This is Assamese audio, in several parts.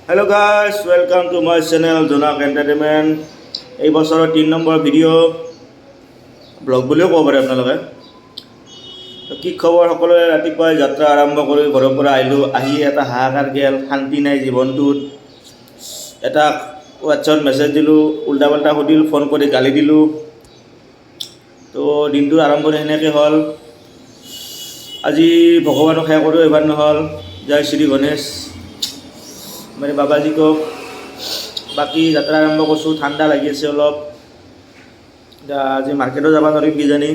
Hello guys, welcome to my channel Jonak Entertainment. এই বছৰৰ 3 নম্বৰ ভিডিঅ' ব্লগ বুলিও ক'ব পাৰে আপোনালোকে। কি খবৰ সকলোৰে? ৰাতিপুৱাই যাত্ৰা আৰম্ভ কৰি ঘৰৰ পৰা আহি এটা হাহাকাৰ গেল, শান্তি নাই জীৱনটোত। এটা হোৱাটছআপত মেছেজ দিলোঁ, উল্টা পাল্টা সুধিল, ফোন কৰি গালি দিলোঁ। তো দিনটোৰ আৰম্ভণি সেনেকৈ হ'ল। আজি ভগৱানক সেৱা কৰোঁ, এবাৰ নহ'ল। জয় শ্ৰী গণেশ মানে বাবাজীকো। বাকী যাত্ৰা আৰম্ভ কৰিছোঁ, ঠাণ্ডা লাগি আছে অলপ। আজি মাৰ্কেটো যাব নোৱাৰিম কিজানি,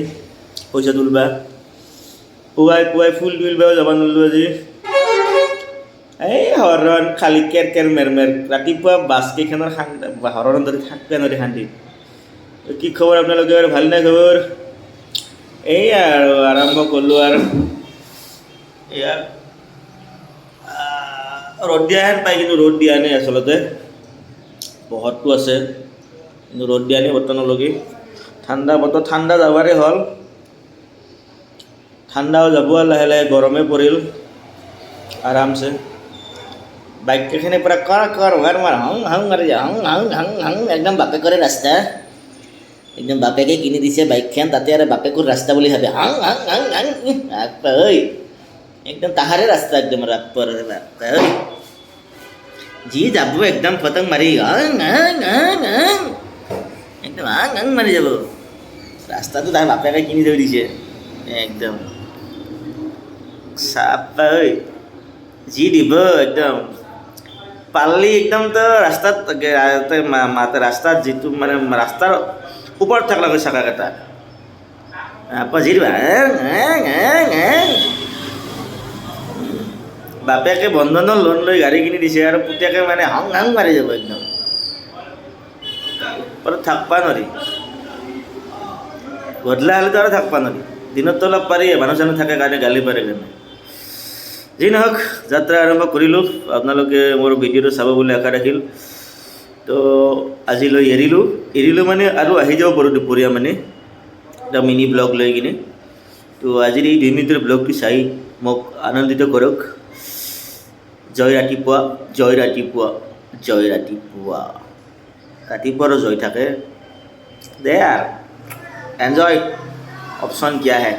পইচা তুলিবা। পুৱাই ফুল তুলিবাও যাব নোৱাৰিলোঁ আজি। এই হৰণ খালি কেৰ মেৰ ৰাতিপুৱা বাছকেইখনৰ হৰণৰ ধৰি থাকিব নোৱাৰি শান্তি। কি খবৰ আপোনালোকে? ভাল নাই খবৰ? এই আৰু আৰম্ভ কৰিলোঁ আৰু এয়া ৰ'দ দিয়াহেন পাই, কিন্তু ৰ'দ দিয়া নাই আচলতে। বহুতটো আছে কিন্তু ৰ'দ দিয়া নাই বৰ্তমানলৈকে। ঠাণ্ডা বতৰ, ঠাণ্ডা যাবাৰে হ'ল। ঠাণ্ডাও যাব আৰু লাহে লাহে, গৰমে পৰিল আৰামছে। বাইককেইখনে পূৰা কৰ মাৰ হং মাৰি যায়, হং একদম বাপেকৰে ৰাস্তা। একদম বাপেকে কিনি দিছে বাইকখন, তাতে আৰু বাপেকৰ ৰাস্তা বুলি ভাবে। ঐ একদম তাহাৰে ৰাস্তা, একদম ঐ যি যাব একদম পতং মাৰি একদম মাৰি যাব। ৰাস্তাটো তাৰ বাপেকে কিনি থৈ দিছে একদম চাপা। ঐ যি দিব একদম পাল্লি একদম। তো ৰাস্তাত ৰাস্তাত যিটো মানে ৰাস্তাৰ ওপৰত থাক লাগে চাকাকেইটা, যি দিবা বাপেকে বন্ধনৰ লোন লৈ গাড়ী কিনি দিছে আৰু পুতেকে মানে হং মাৰি যাব একদম। থাকবা নোৱাৰি, গধূলা হ'লেতো আৰু থাকবা নোৱাৰি। দিনততো অলপ পাৰি, মানুহ চানুহ থাকে কাৰণে গালি পাৰে কাৰণে। যি নহওক, যাত্ৰা আৰম্ভ কৰিলোঁ। আপোনালোকে মোৰ ভিডিঅ'টো চাব বুলি আশা ৰাখিল। তো আজিলৈ এৰিলোঁ মানে আৰু আহি যাব পাৰোঁ দুপৰীয়া মানে এটা মিনি ব্লগ লৈ কিনে। তো আজিৰ এই 2 মিনিটৰ ব্লগটো চাই মোক আনন্দিত কৰক। জয় ৰাতিপুৱা, জয় ৰাতিপুৱা, জয় ৰাতিপুৱা। ৰাতিপুৱাৰো জয় থাকে দে আৰু এনজয়। অপশ্যন কিয়া হে।